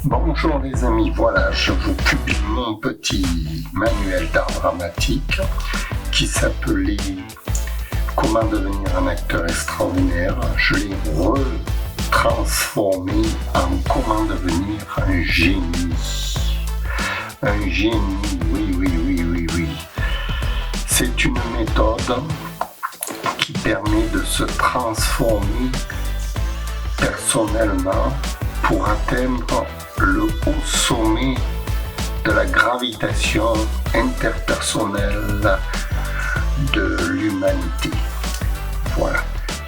Bonjour les amis, voilà, je vous publie mon petit manuel d'art dramatique qui s'appelait Comment devenir un acteur extraordinaire. Je l'ai retransformé en Comment devenir un génie. Un génie, oui. C'est une méthode qui permet de se transformer personnellement pour atteindre le haut sommet de la gravitation interpersonnelle de l'humanité. Voilà.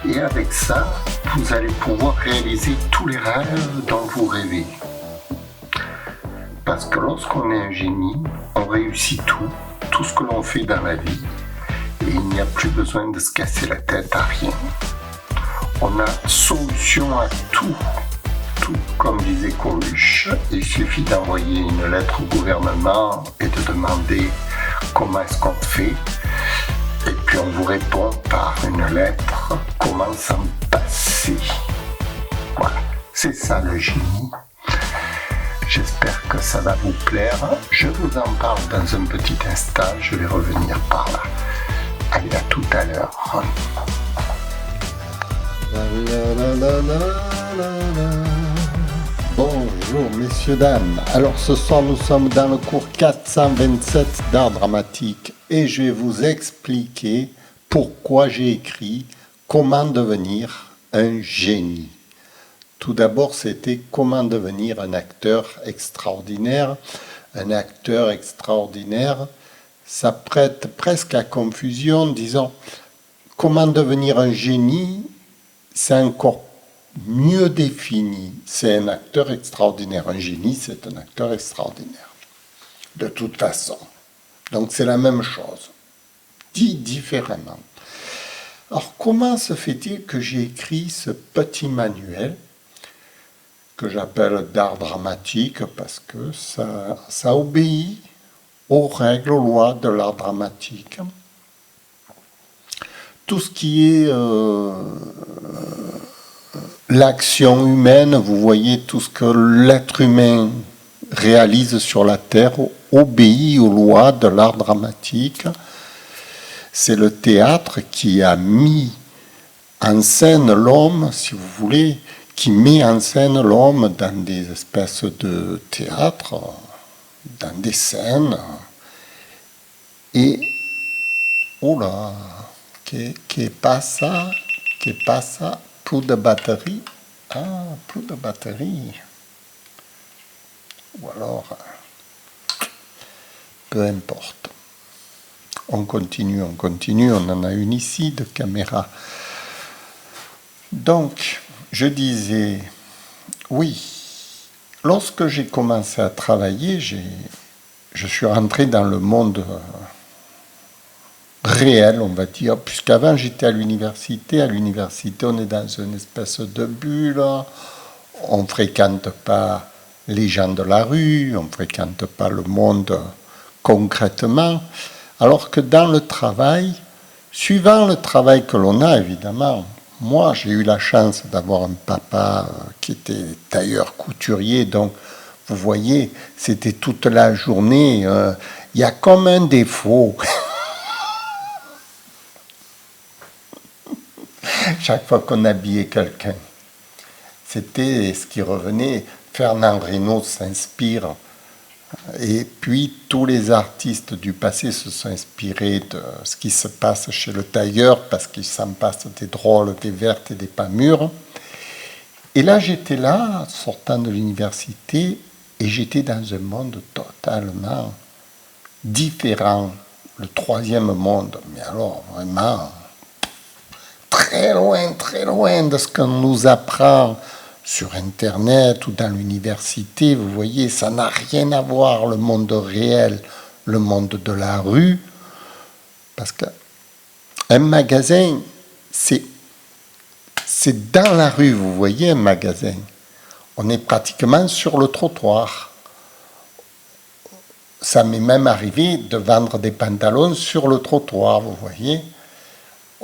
Et avec ça, vous allez pouvoir réaliser tous les rêves dont vous rêvez. Parce que lorsqu'on est un génie, on réussit tout ce que l'on fait dans la vie, et il n'y a plus besoin de se casser la tête à rien. On a solution à tout, comme disait Coluche. Il suffit d'envoyer une lettre au gouvernement et de demander comment est-ce qu'on fait. Et puis on vous répond par une lettre comment s'en passer. Voilà, c'est ça le génie. J'espère que ça va vous plaire. Je vous en parle dans un petit instant. Je vais revenir par là. Allez, à tout à l'heure. Bonjour messieurs, dames. Alors ce soir nous sommes dans le cours 427 d'art dramatique et je vais vous expliquer pourquoi j'ai écrit Comment devenir un génie. Tout d'abord c'était comment devenir un acteur extraordinaire. Un acteur extraordinaire, ça prête presque à confusion, disons. Comment devenir un génie, c'est encore mieux défini. C'est un acteur extraordinaire. Un génie, c'est un acteur extraordinaire. De toute façon. Donc c'est la même chose, dit différemment. Alors comment se fait-il que j'ai écrit ce petit manuel que j'appelle d'art dramatique parce que ça obéit aux règles, aux lois de l'art dramatique. Tout ce qui est l'action humaine, vous voyez, tout ce que l'être humain réalise sur la Terre obéit aux lois de l'art dramatique. C'est le théâtre qui a mis en scène l'homme, si vous voulez, qui met en scène l'homme dans des espèces de théâtre, dans des scènes. Et, oh là, qu'est passa, plus de batterie. Ah, plus de batterie. Ou alors, peu importe. On continue, on en a une ici de caméra. Donc, je disais, oui, lorsque j'ai commencé à travailler, je suis rentré dans le monde réel, on va dire, puisqu'avant j'étais à l'université. À l'université, on est dans une espèce de bulle, on ne fréquente pas les gens de la rue, on ne fréquente pas le monde concrètement, alors que dans le travail, suivant le travail que l'on a, évidemment, moi j'ai eu la chance d'avoir un papa qui était tailleur couturier, donc vous voyez, c'était toute la journée, il y a comme un défaut. Chaque fois qu'on habillait quelqu'un, c'était ce qui revenait. Fernand Reynaud s'inspire. Et puis, tous les artistes du passé se sont inspirés de ce qui se passe chez le tailleur, parce qu'il s'en passe des drôles, des vertes et des pas mûres. Et là, j'étais là, sortant de l'université, et j'étais dans un monde totalement différent. Le troisième monde. Mais alors, vraiment, très loin de ce qu'on nous apprend sur Internet ou dans l'université. Vous voyez, ça n'a rien à voir, le monde réel, le monde de la rue. Parce qu'un magasin, c'est dans la rue, vous voyez, un magasin. On est pratiquement sur le trottoir. Ça m'est même arrivé de vendre des pantalons sur le trottoir, vous voyez.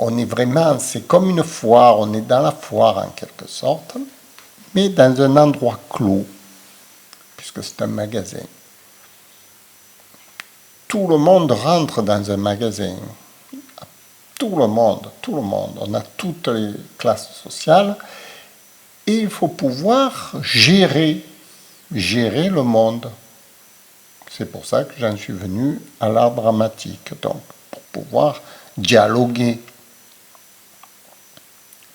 On est vraiment, c'est comme une foire, on est dans la foire en quelque sorte, mais dans un endroit clos. puisque c'est un magasin. Tout le monde rentre dans un magasin. Tout le monde. On a toutes les classes sociales. Et il faut pouvoir gérer le monde. C'est pour ça que j'en suis venu à l'art dramatique, donc pour pouvoir dialoguer.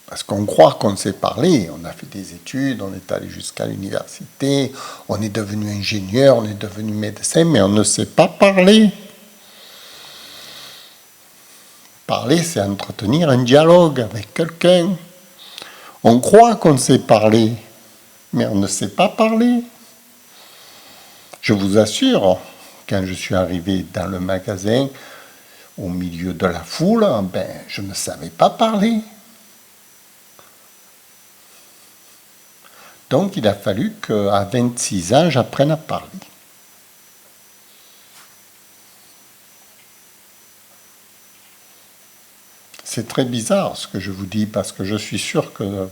Parce qu'on croit qu'on sait parler, on a fait des études, on est allé jusqu'à l'université, on est devenu ingénieur, on est devenu médecin, mais on ne sait pas parler. Parler, c'est entretenir un dialogue avec quelqu'un. On croit qu'on sait parler, mais on ne sait pas parler. Je vous assure, quand je suis arrivé dans le magasin, au milieu de la foule, je ne savais pas parler. Donc il a fallu qu'à 26 ans, j'apprenne à parler. C'est très bizarre ce que je vous dis, parce que je suis sûr que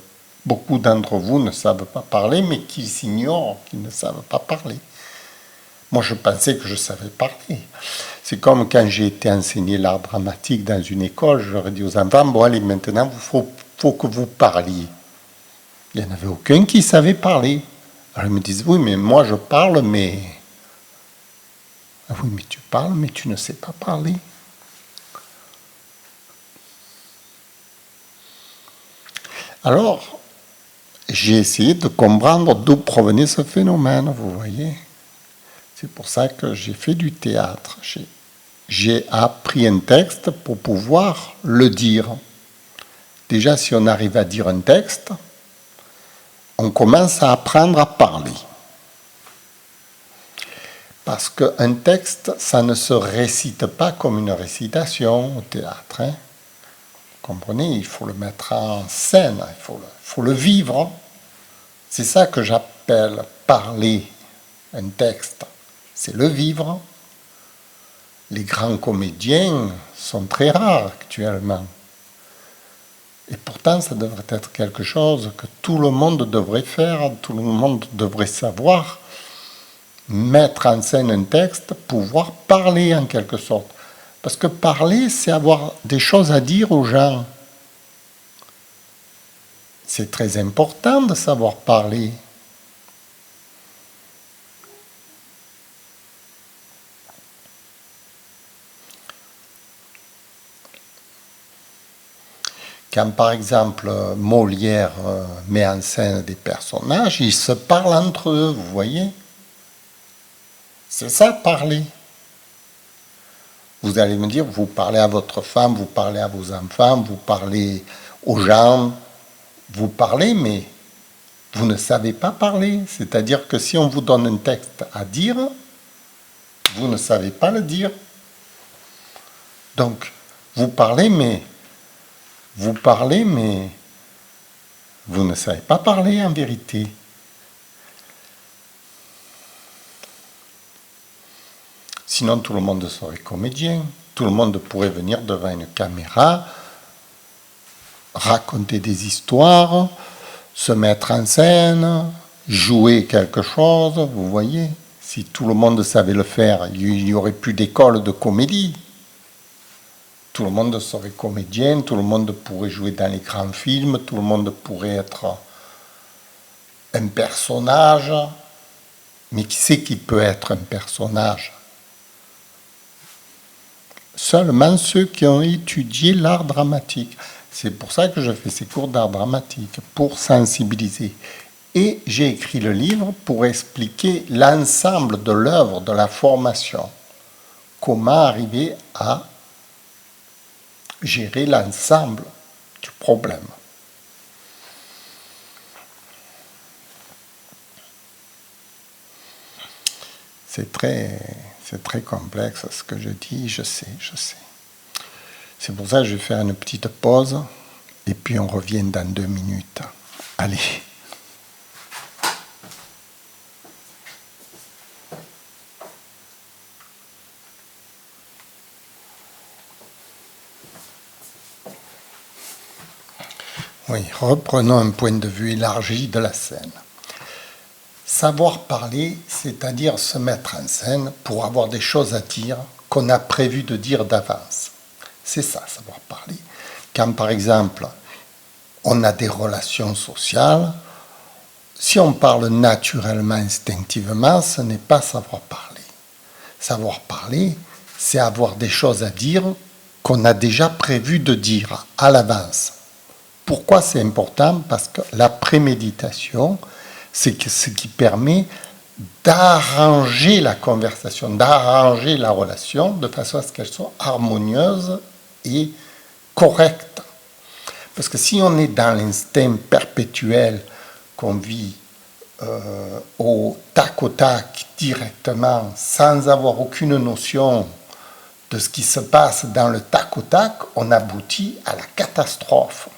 beaucoup d'entre vous ne savent pas parler, mais qui s'ignorent, qui ne savent pas parler. Moi, je pensais que je savais parler. C'est comme quand j'ai été enseigné l'art dramatique dans une école, j'aurais dit aux enfants, bon allez, maintenant, il faut que vous parliez. Il n'y en avait aucun qui savait parler. Alors ils me disent, oui, mais moi je parle, mais... Ah oui, mais tu parles, mais tu ne sais pas parler. Alors, j'ai essayé de comprendre d'où provenait ce phénomène, vous voyez. C'est pour ça que j'ai fait du théâtre. J'ai appris un texte pour pouvoir le dire. Déjà, si on arrive à dire un texte, on commence à apprendre à parler. Parce qu'un texte, ça ne se récite pas comme une récitation au théâtre. Vous comprenez, il faut le mettre en scène, il faut le vivre. C'est ça que j'appelle parler un texte. C'est le vivre. Les grands comédiens sont très rares actuellement. Et pourtant, ça devrait être quelque chose que tout le monde devrait faire, tout le monde devrait savoir. Mettre en scène un texte, pouvoir parler en quelque sorte. Parce que parler, c'est avoir des choses à dire aux gens. C'est très important de savoir parler. Quand par exemple Molière met en scène des personnages, ils se parlent entre eux, vous voyez. C'est ça, parler. Vous allez me dire, vous parlez à votre femme, vous parlez à vos enfants, vous parlez aux gens, vous parlez, mais vous ne savez pas parler. C'est-à-dire que si on vous donne un texte à dire, vous ne savez pas le dire. Donc, vous parlez, mais vous ne savez pas parler en vérité. Sinon, tout le monde serait comédien. Tout le monde pourrait venir devant une caméra, raconter des histoires, se mettre en scène, jouer quelque chose, vous voyez. Si tout le monde savait le faire, il n'y aurait plus d'école de comédie. Tout le monde serait comédien, tout le monde pourrait jouer dans les grands films, tout le monde pourrait être un personnage. Mais qui c'est qui peut être un personnage ? Seulement ceux qui ont étudié l'art dramatique. C'est pour ça que je fais ces cours d'art dramatique, pour sensibiliser. Et j'ai écrit le livre pour expliquer l'ensemble de l'œuvre, de la formation. Comment arriver à gérer l'ensemble du problème. C'est très complexe ce que je dis, je sais. C'est pour ça que je vais faire une petite pause et puis on revient dans 2 minutes. Allez. Oui, reprenons un point de vue élargi de la scène. savoir parler, c'est-à-dire se mettre en scène pour avoir des choses à dire qu'on a prévu de dire d'avance. C'est ça, savoir parler. Quand par exemple, on a des relations sociales, si on parle naturellement, instinctivement, ce n'est pas savoir parler. Savoir parler, c'est avoir des choses à dire qu'on a déjà prévu de dire à l'avance. Pourquoi c'est important? Parce que la préméditation, c'est ce qui permet d'arranger la conversation, d'arranger la relation de façon à ce qu'elle soit harmonieuse et correcte. Parce que si on est dans l'instinct perpétuel qu'on vit au tac, directement, sans avoir aucune notion de ce qui se passe dans le tac au tac, on aboutit à la catastrophe.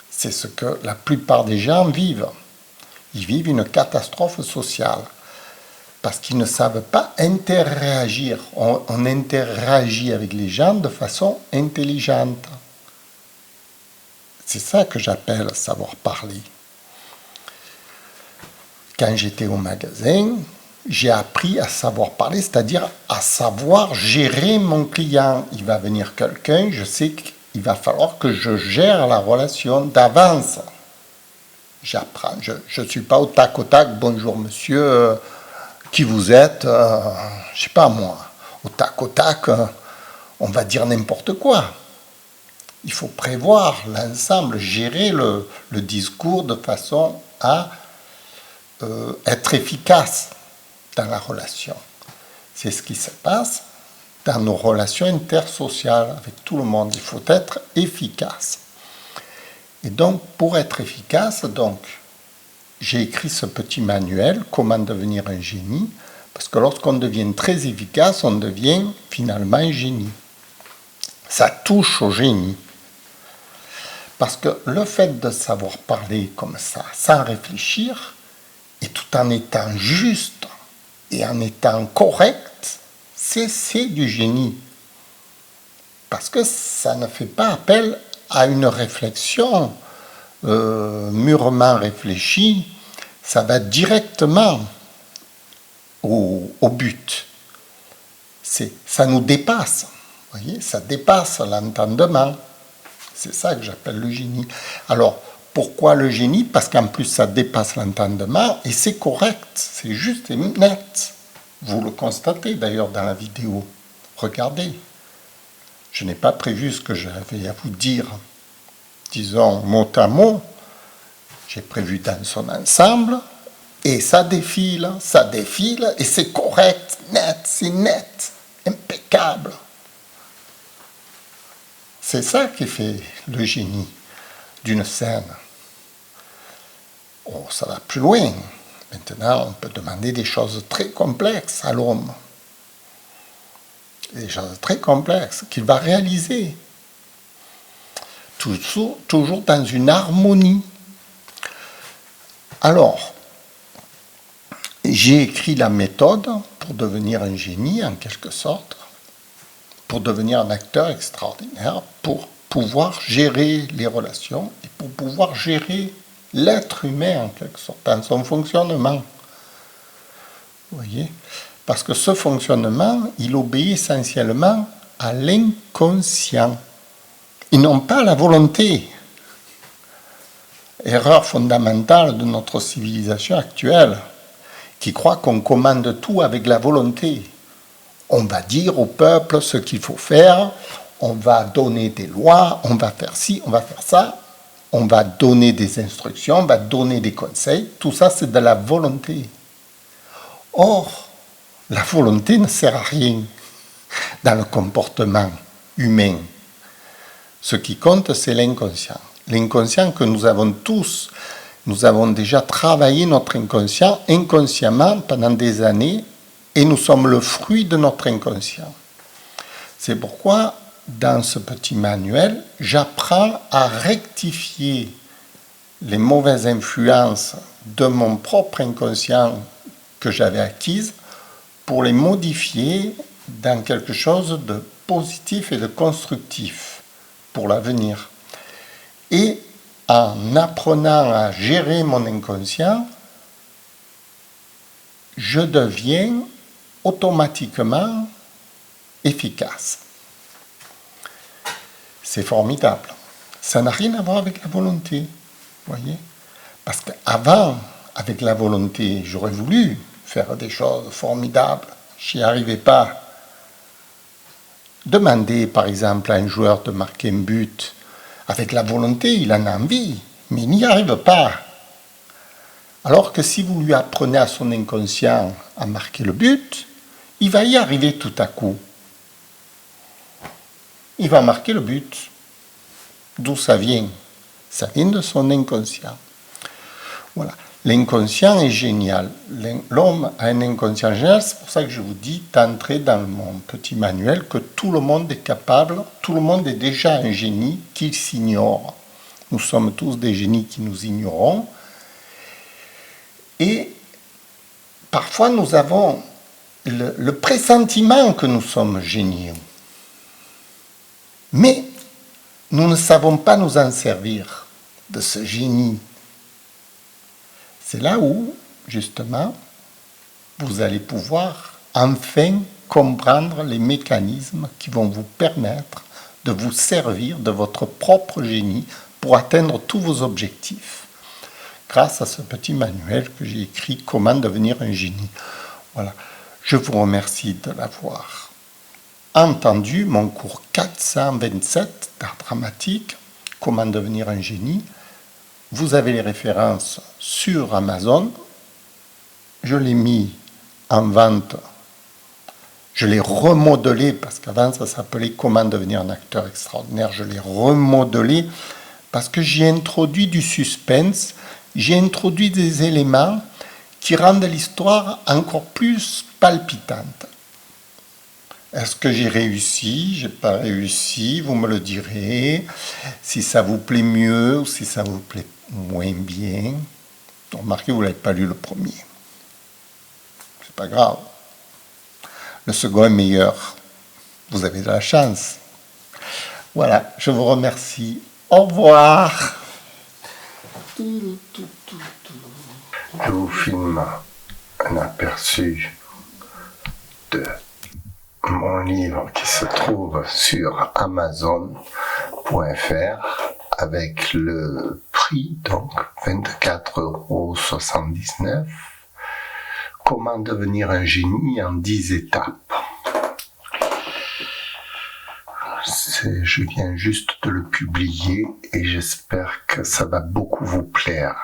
C'est ce que la plupart des gens vivent. Ils vivent une catastrophe sociale parce qu'ils ne savent pas interréagir. On interagit avec les gens de façon intelligente. C'est ça que j'appelle savoir parler. Quand j'étais au magasin, j'ai appris à savoir parler, c'est-à-dire à savoir gérer mon client. Il va venir quelqu'un, je sais qu'il va falloir que je gère la relation d'avance. J'apprends, je ne suis pas au tac, bonjour monsieur, qui vous êtes, je ne sais pas moi. Au tac, on va dire n'importe quoi. Il faut prévoir l'ensemble, gérer le discours de façon à être efficace dans la relation. C'est ce qui se passe dans nos relations intersociales avec tout le monde. Il faut être efficace. Et donc, pour être efficace, j'ai écrit ce petit manuel, Comment devenir un génie, parce que lorsqu'on devient très efficace, on devient finalement un génie. Ça touche au génie. Parce que le fait de savoir parler comme ça, sans réfléchir, et tout en étant juste et en étant correct, c'est du génie. Parce que ça ne fait pas appel à une réflexion mûrement réfléchie, ça va directement au but. Ça nous dépasse, vous voyez, ça dépasse l'entendement. C'est ça que j'appelle le génie. Alors, pourquoi le génie? Parce qu'en plus, ça dépasse l'entendement et c'est correct, c'est juste et net. Vous le constatez d'ailleurs dans la vidéo. Regardez. Je n'ai pas prévu ce que j'avais à vous dire, disons mot à mot. J'ai prévu dans son ensemble et ça défile et c'est correct, c'est net, impeccable. C'est ça qui fait le génie d'une scène. Oh, ça va plus loin. Maintenant, on peut demander des choses très complexes à l'homme. Des choses très complexes qu'il va réaliser. Toujours dans une harmonie. Alors, j'ai écrit la méthode pour devenir un génie, en quelque sorte, pour devenir un acteur extraordinaire, pour pouvoir gérer les relations et pour pouvoir gérer l'être humain, en quelque sorte, dans son fonctionnement. Vous voyez? Parce que ce fonctionnement, il obéit essentiellement à l'inconscient. Ils n'ont pas la volonté. Erreur fondamentale de notre civilisation actuelle, qui croit qu'on commande tout avec la volonté. On va dire au peuple ce qu'il faut faire, on va donner des lois, on va faire ci, on va faire ça, on va donner des instructions, on va donner des conseils. Tout ça, c'est de la volonté. Or, la volonté ne sert à rien dans le comportement humain. Ce qui compte, c'est l'inconscient. L'inconscient que nous avons tous, nous avons déjà travaillé notre inconscient inconsciemment pendant des années et nous sommes le fruit de notre inconscient. C'est pourquoi, dans ce petit manuel, j'apprends à rectifier les mauvaises influences de mon propre inconscient que j'avais acquises pour les modifier dans quelque chose de positif et de constructif pour l'avenir. Et en apprenant à gérer mon inconscient, je deviens automatiquement efficace. C'est formidable. Ça n'a rien à voir avec la volonté, voyez. Parce qu'avant, avec la volonté, j'aurais voulu faire des choses formidables. Je n'y arrivais pas. Demandez par exemple à un joueur de marquer un but. Avec la volonté, il en a envie, mais il n'y arrive pas. Alors que si vous lui apprenez à son inconscient à marquer le but, il va y arriver tout à coup. Il va marquer le but. D'où ça vient? Ça vient de son inconscient. Voilà. L'inconscient est génial. L'homme a un inconscient génial. C'est pour ça que je vous dis d'entrer dans mon petit manuel que tout le monde est capable, tout le monde est déjà un génie qu'il s'ignore. Nous sommes tous des génies qui nous ignorons. Et parfois nous avons le pressentiment que nous sommes géniaux. Mais nous ne savons pas nous en servir de ce génie. C'est là où, justement, vous allez pouvoir enfin comprendre les mécanismes qui vont vous permettre de vous servir de votre propre génie pour atteindre tous vos objectifs. Grâce à ce petit manuel que j'ai écrit « Comment devenir un génie ». Voilà. Je vous remercie de l'avoir entendu, mon cours 427 d'art dramatique, « Comment devenir un génie ». Vous avez les références sur Amazon. Je l'ai mis en vente. Je l'ai remodelé, parce qu'avant ça s'appelait « Comment devenir un acteur extraordinaire ». Je l'ai remodelé parce que j'ai introduit du suspense, j'ai introduit des éléments qui rendent l'histoire encore plus palpitante. Est-ce que j'ai réussi? J'ai pas réussi? Vous me le direz. Si ça vous plaît mieux ou si ça vous plaît moins bien. Remarquez, vous n'avez pas lu le premier. C'est pas grave. Le second est meilleur. Vous avez de la chance. Voilà, je vous remercie. Au revoir. Je vous filme un aperçu de mon livre qui se trouve sur Amazon.fr avec le prix, donc 24,79 €. Comment devenir un génie en 10 étapes. Je viens juste de le publier et j'espère que ça va beaucoup vous plaire.